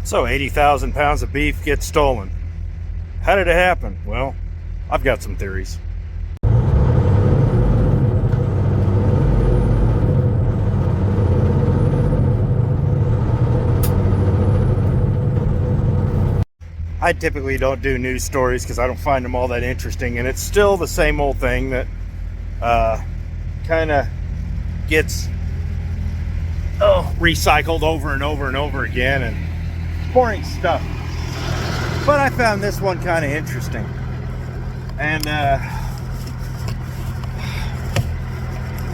So 80,000 pounds of beef gets stolen. How did it happen? Well, I've got some theories. I typically don't do news stories because I don't find them all that interesting, and it's still the same old thing that kind of gets recycled over and over and over again, and boring stuff. But I found this one kind of interesting, and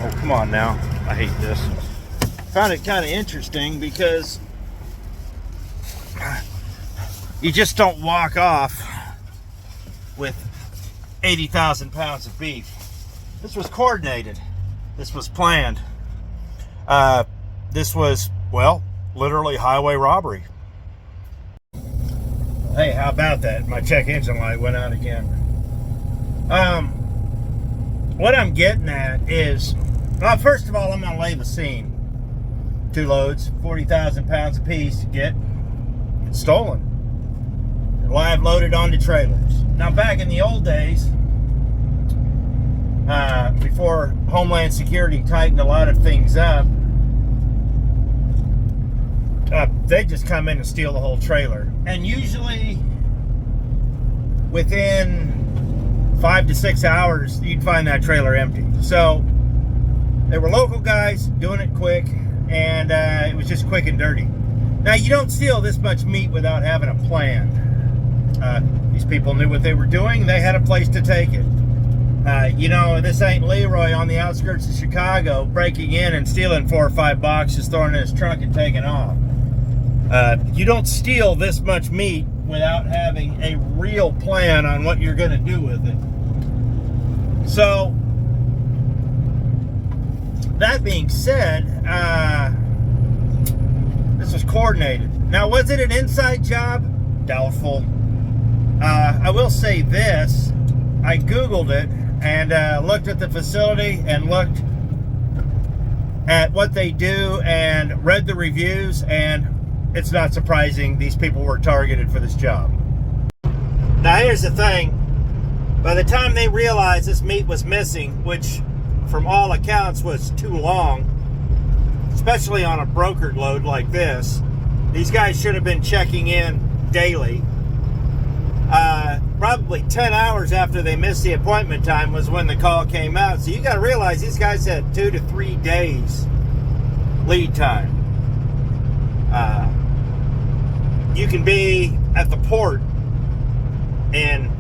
oh, come on now, I hate this. Found it kind of interesting because you just don't walk off with 80,000 pounds of beef. This was coordinated. This was planned. This was, well, literally highway robbery. Hey, how about that? My check engine light went out again. What I'm getting at is, well, first of all, I'm gonna lay the scene. 2 loads, 40,000 pounds apiece, get stolen. Live loaded onto trailers. Now, back in the old days, before Homeland Security tightened a lot of things up, they just come in and steal the whole trailer. And usually, within 5 to 6 hours, you'd find that trailer empty. So, they were local guys doing it quick, and it was just quick and dirty. Now, you don't steal this much meat without having a plan. These people knew what they were doing. They had a place to take it. You know, this ain't Leroy on the outskirts of Chicago breaking in and stealing 4 or 5 boxes, throwing in his trunk and taking off. You don't steal this much meat without having a real plan on what you're going to do with it. So, that being said, this was coordinated. Now, was it an inside job? Doubtful. I will say this. I Googled it and looked at the facility and looked at what they do and read the reviews, and it's not surprising these people were targeted for this job. Now, here's the thing. By the time they realized this meat was missing, which from all accounts was too long, especially on a brokered load like this, these guys should have been checking in daily. Probably 10 hours after they missed the appointment time was when the call came out. So you got to realize these guys had 2 to 3 days lead time. You can be at the port in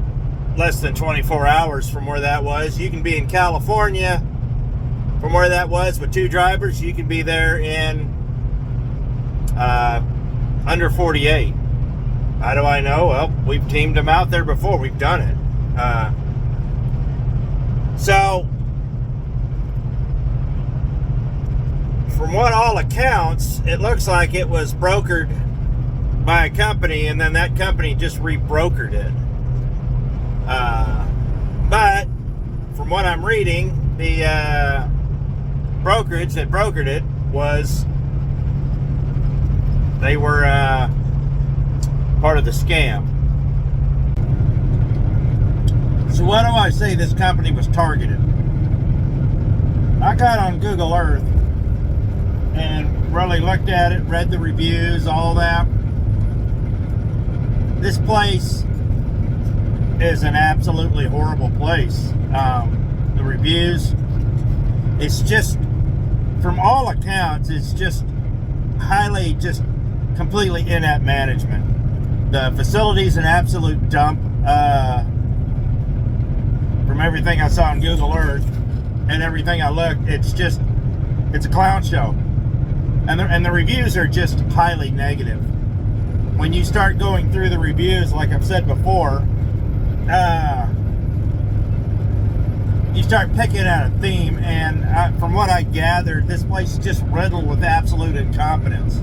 less than 24 hours from where that was. You can be in California from where that was with 2 drivers. You can be there in under 48. How do I know? Well, we've teamed them out there before. We've done it. So, from what all accounts, it looks like it was brokered by a company, and then that company just rebrokered it. But, from what I'm reading, the brokerage that brokered it was, they were part of the scam. So why do I say this company was targeted? I got on Google Earth and really looked at it, read the reviews, all that. This place is an absolutely horrible place. The reviews, it's just, from all accounts, it's just highly, just completely inept management. The facility's an absolute dump. From everything I saw on Google Earth and everything I looked, it's a clown show. And the reviews are just highly negative. When you start going through the reviews, like I've said before, you start picking out a theme, and from what I gathered, this place is just riddled with absolute incompetence.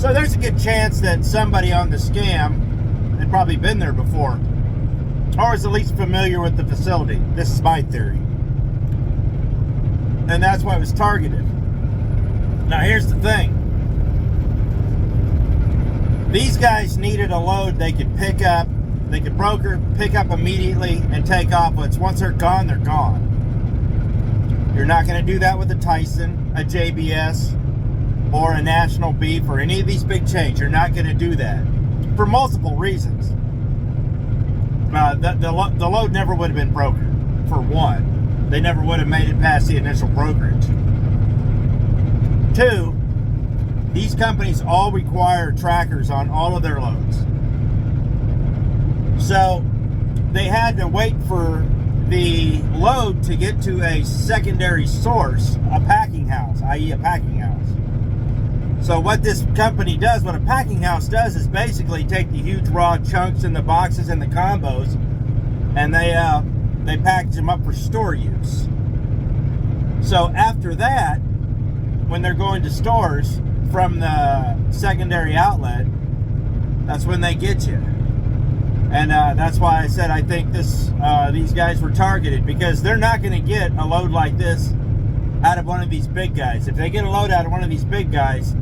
So there's a good chance that somebody on the scam had probably been there before, or is at least familiar with the facility. This is my theory. And that's why it was targeted. Now here's the thing. These guys needed a load they could pick up, they could broker, pick up immediately, and take off. But once they're gone, they're gone. You're not going to do that with a Tyson, a JBS, or a National Beef, or any of these big chains. You're not going to do that for multiple reasons. The load never would have been brokered, for one. They never would have made it past the initial brokerage. Two, these companies all require trackers on all of their loads. So they had to wait for the load to get to a secondary source, a packing house, i.e. a packing house. So what this company does, what a packing house does, is basically take the huge raw chunks in the boxes and the combos, and they package them up for store use. So after that, when they're going to stores from the secondary outlet, that's when they get you. And that's why I said I think these guys were targeted, because they're not going to get a load like this out of one of these big guys. If they get a load out of one of these big guys,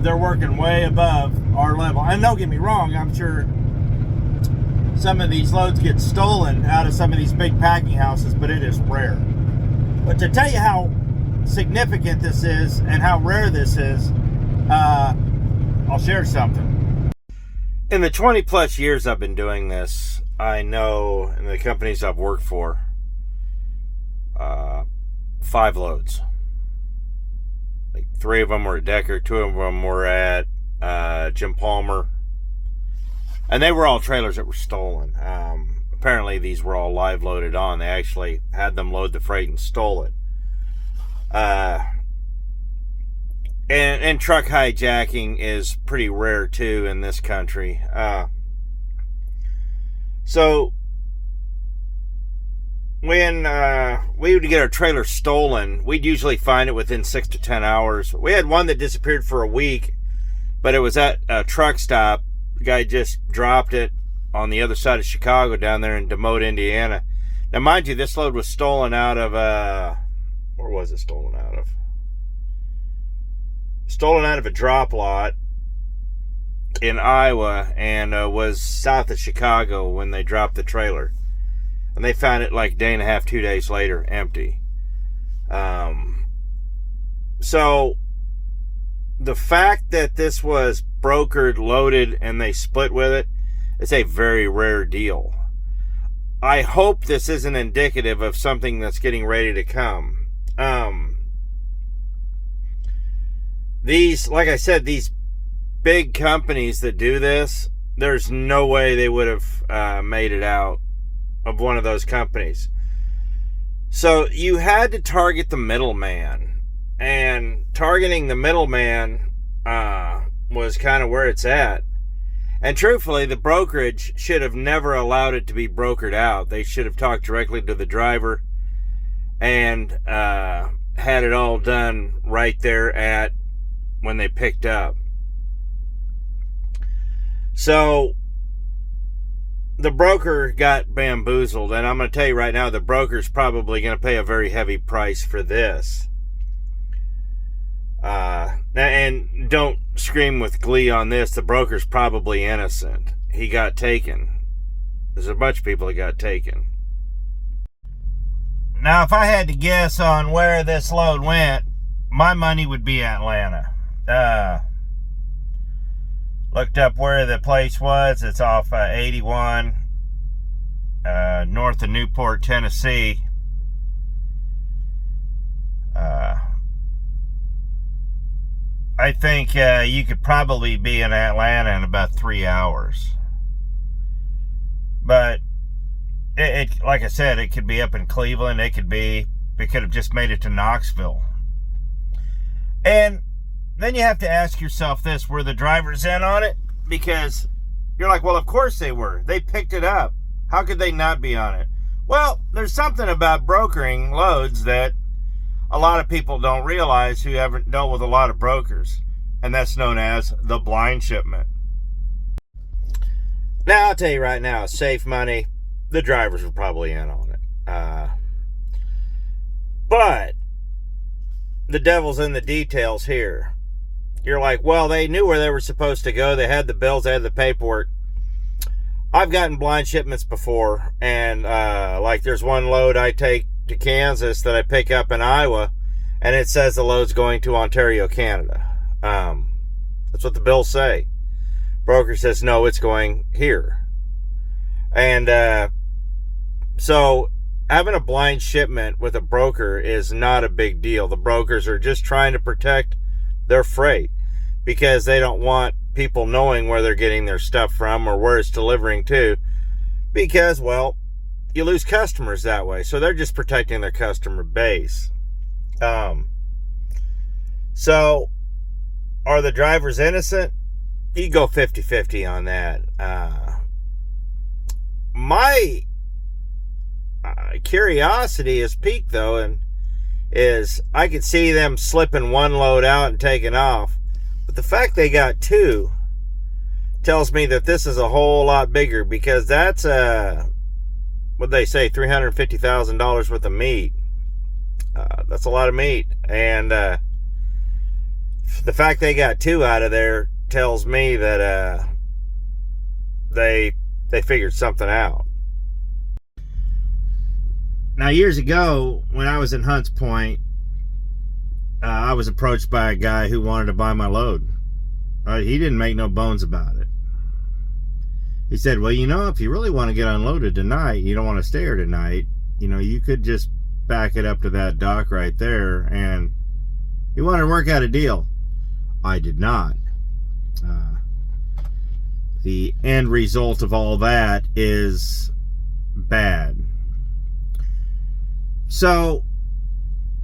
they're working way above our level. And don't get me wrong, I'm sure some of these loads get stolen out of some of these big packing houses, but it is rare. But to tell you how significant this is and how rare this is, I'll share something. In the 20 plus years I've been doing this, I know in the companies I've worked for, 5 loads. Like 3 of them were at Decker, 2 of them were at Jim Palmer, and they were all trailers that were stolen. Apparently these were all live loaded on. They actually had them load the freight and stole it. And truck hijacking is pretty rare too in this country. So when we would get our trailer stolen, we'd usually find it within 6 to 10 hours. We had one that disappeared for a week, but it was at a truck stop. The guy just dropped it on the other side of Chicago down there in Demote, Indiana. Now, mind you, this load was stolen out of, where was it stolen out of? Stolen out of a drop lot in Iowa, and was south of Chicago when they dropped the trailer. And they found it like a day and a half, 2 days later, empty. So the fact that this was brokered, loaded, and they split with it is a very rare deal. I hope this isn't indicative of something that's getting ready to come. These, like I said, these big companies that do this, there's no way they would have made it out of one of those companies. So you had to target the middleman, and targeting the middleman was kind of where it's at. And truthfully, the brokerage should have never allowed it to be brokered out. They should have talked directly to the driver and had it all done right there at when they picked up. So the broker got bamboozled, and I'm going to tell you right now, the broker's probably going to pay a very heavy price for this. And don't scream with glee on this. The broker's probably innocent. He got taken. There's a bunch of people that got taken. Now, if I had to guess on where this load went, my money would be Atlanta. Looked up where the place was. It's off 81, north of Newport, Tennessee. I think you could probably be in Atlanta in about 3 hours. But it like I said, it could be up in Cleveland. It could have just made it to Knoxville. And then you have to ask yourself this: were the drivers in on it? Because you're like, well, of course they were. They picked it up. How could they not be on it? Well, there's something about brokering loads that a lot of people don't realize who haven't dealt with a lot of brokers, and that's known as the blind shipment. Now, I'll tell you right now, safe money, the drivers were probably in on it. But the devil's in the details here. you're like, well, they knew where they were supposed to go. They had the bills, they had the paperwork. I've gotten blind shipments before, and like there's one load I take to Kansas that I pick up in Iowa, and it says the load's going to Ontario, Canada. That's what the bills say. Broker says, no, it's going here. And so having a blind shipment with a broker is not a big deal. The brokers are just trying to protect their freight because they don't want people knowing where they're getting their stuff from or where it's delivering to, because, well, you lose customers that way. So they're just protecting their customer base. So are the drivers innocent? You go 50-50 on that. My curiosity is piqued, though, and is I could see them slipping one load out and taking off. But the fact they got two tells me that this is a whole lot bigger, because that's what they say, $350,000 worth of meat. That's a lot of meat, and the fact they got two out of there tells me that they figured something out. Now, years ago, when I was in Hunts Point, I was approached by a guy who wanted to buy my load. He didn't make no bones about it. He said, well, you know, if you really want to get unloaded tonight, you don't want to stay here tonight, you know, you could just back it up to that dock right there. And he wanted to work out a deal. I did not. The end result of all that is bad. So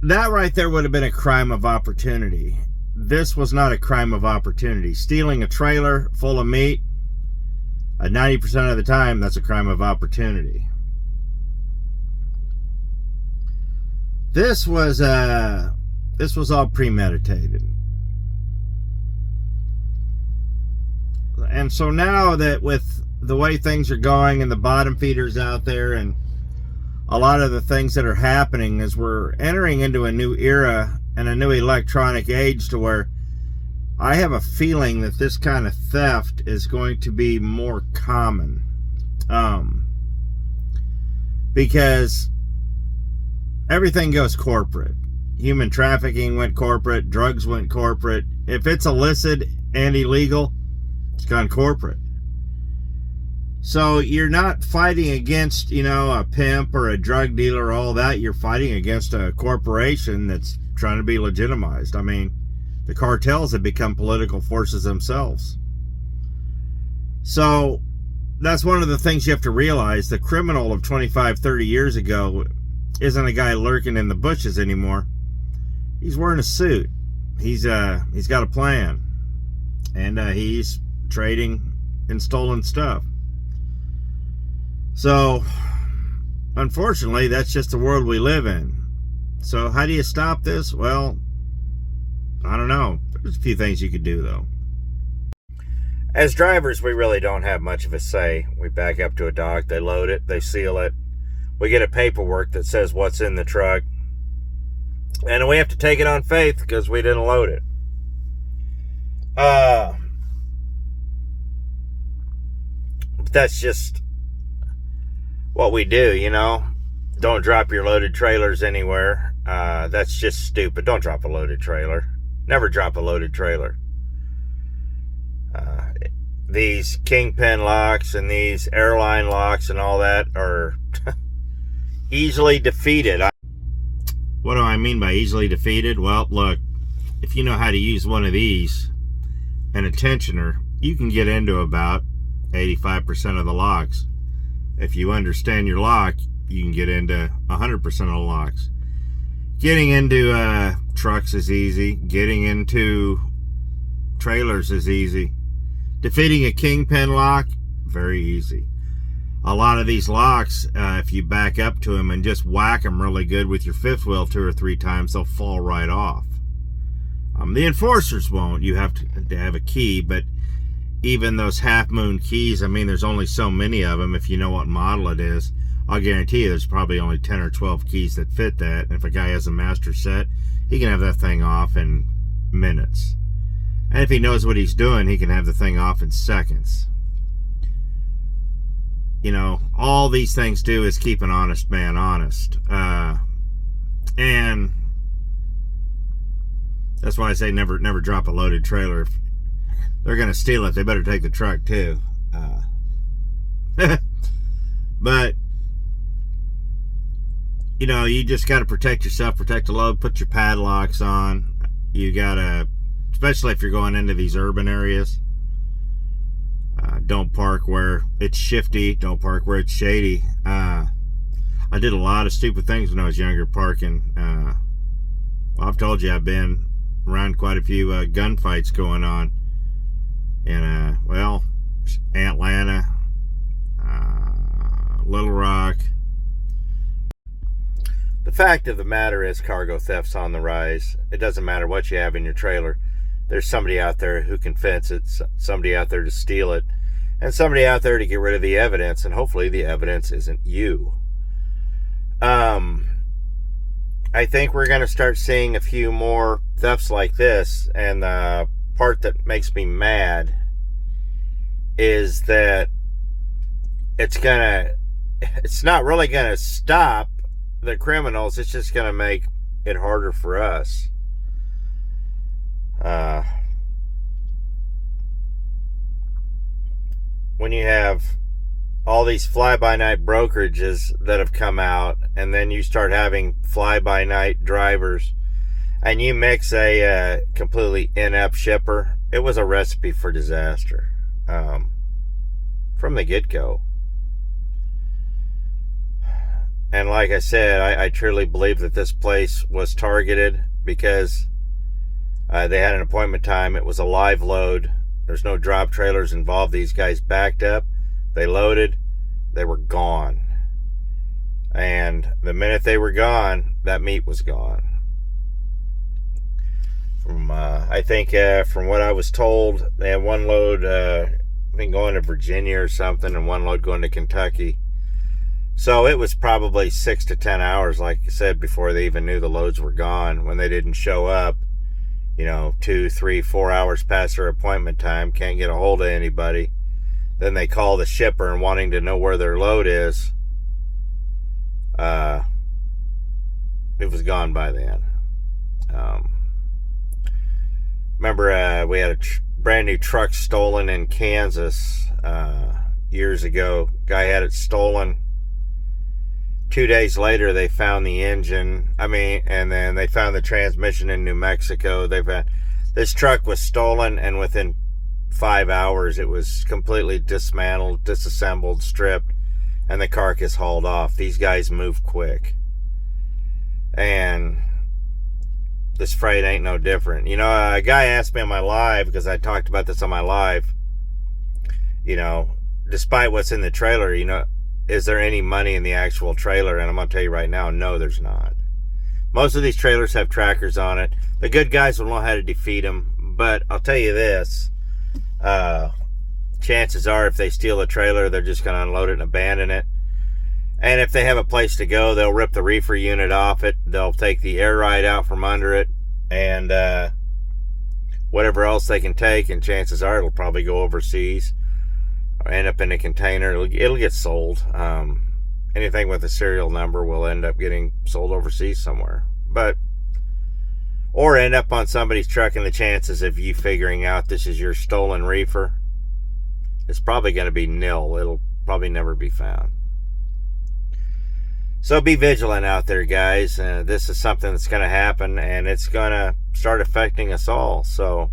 that right there would have been a crime of opportunity. This was not a crime of opportunity. Stealing a trailer full of meat, 90% of the time, that's a crime of opportunity. This was all premeditated. And so now that with the way things are going and the bottom feeders out there and a lot of the things that are happening, as we're entering into a new era and a new electronic age, to where I have a feeling that this kind of theft is going to be more common. Because everything goes corporate. Human trafficking went corporate. Drugs went corporate. If it's illicit and illegal, it's gone corporate. So you're not fighting against, you know, a pimp or a drug dealer or all that. You're fighting against a corporation that's trying to be legitimized. I mean, the cartels have become political forces themselves. So that's one of the things you have to realize. The criminal of 25, 30 years ago isn't a guy lurking in the bushes anymore. He's wearing a suit. He's got a plan. And he's trading in stolen stuff. So, unfortunately, that's just the world we live in. So, how do you stop this? Well, I don't know. There's a few things you could do, though. As drivers, we really don't have much of a say. We back up to a dock, they load it, they seal it. We get a paperwork that says what's in the truck. And we have to take it on faith because we didn't load it. But that's just what we do, you know. Don't drop your loaded trailers anywhere. That's just stupid. Don't drop a loaded trailer. Never drop a loaded trailer. These kingpin locks and these airline locks and all that are easily defeated. What do I mean by easily defeated? Well, look, if you know how to use one of these and a tensioner, you can get into about 85% of the locks. If you understand your lock, you can get into 100% of the locks. Getting into trucks is easy. Getting into trailers is easy. Defeating a kingpin lock, very easy. A lot of these locks, if you back up to them and just whack them really good with your fifth wheel 2 or 3 times, they'll fall right off. The enforcers won't. You have to have a key, but even those half-moon keys, I mean, there's only so many of them if you know what model it is. I'll guarantee you there's probably only 10 or 12 keys that fit that. And if a guy has a master set, he can have that thing off in minutes. And if he knows what he's doing, he can have the thing off in seconds. You know, all these things do is keep an honest man honest. And that's why I say never drop a loaded trailer. If they're going to steal it, they better take the truck too. But, you know, you just got to protect yourself, protect the load, put your padlocks on. You got to, especially if you're going into these urban areas, don't park where it's shifty. Don't park where it's shady. I did a lot of stupid things when I was younger parking. Well, I've told you I've been around quite a few gunfights going on in, well, Atlanta, Little Rock. The fact of the matter is cargo theft's on the rise. It doesn't matter what you have in your trailer. There's somebody out there who can fence it, somebody out there to steal it, and somebody out there to get rid of the evidence, and hopefully the evidence isn't you. I think we're going to start seeing a few more thefts like this, and the part that makes me mad is that it's not really going to stop the criminals. It's just going to make it harder for us. When you have all these fly-by-night brokerages that have come out, and then you start having fly-by-night drivers, and you mix a completely inept shipper, it was a recipe for disaster from the get-go. And like I said, I truly believe that this place was targeted because they had an appointment time. It was a live load. There's no drop trailers involved. These guys backed up. They loaded. They were gone. And the minute they were gone, that meat was gone. I think from what I was told, they had one load, I think going to Virginia or something, and one load going to Kentucky. So it was probably 6 to 10 hours, like I said, before they even knew the loads were gone. When they didn't show up, you know, 2, 3, 4 hours past their appointment time, can't get a hold of anybody. Then they call the shipper and wanting to know where their load is. It was gone by then. Remember, we had a brand new truck stolen in Kansas years ago. Guy had it stolen. 2 days later, they found the engine. And then they found the transmission in New Mexico. This truck was stolen, and within 5 hours, it was completely dismantled, disassembled, stripped, and the carcass hauled off. These guys move quick. And this freight ain't no different. You know, a guy asked me on my live, because I talked about this on my live, you know, despite what's in the trailer, you know, is there any money in the actual trailer? And I'm going to tell you right now, no, there's not. Most of these trailers have trackers on it. The good guys will know how to defeat them. But I'll tell you this, chances are if they steal a trailer, they're just going to unload it and abandon it. And if they have a place to go, they'll rip the reefer unit off it. They'll take the air ride out from under it, and whatever else they can take, and chances are it'll probably go overseas or end up in a container. It'll get sold. Anything with a serial number will end up getting sold overseas somewhere. Or end up on somebody's truck, and the chances of you figuring out this is your stolen reefer, it's probably going to be nil. It'll probably never be found. So be vigilant out there, guys. This is something that's going to happen, and it's going to start affecting us all. So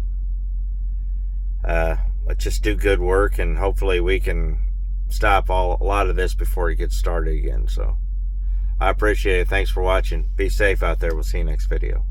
let's just do good work, and hopefully we can stop a lot of this before it gets started again. So I appreciate it. Thanks for watching. Be safe out there. We'll see you next video.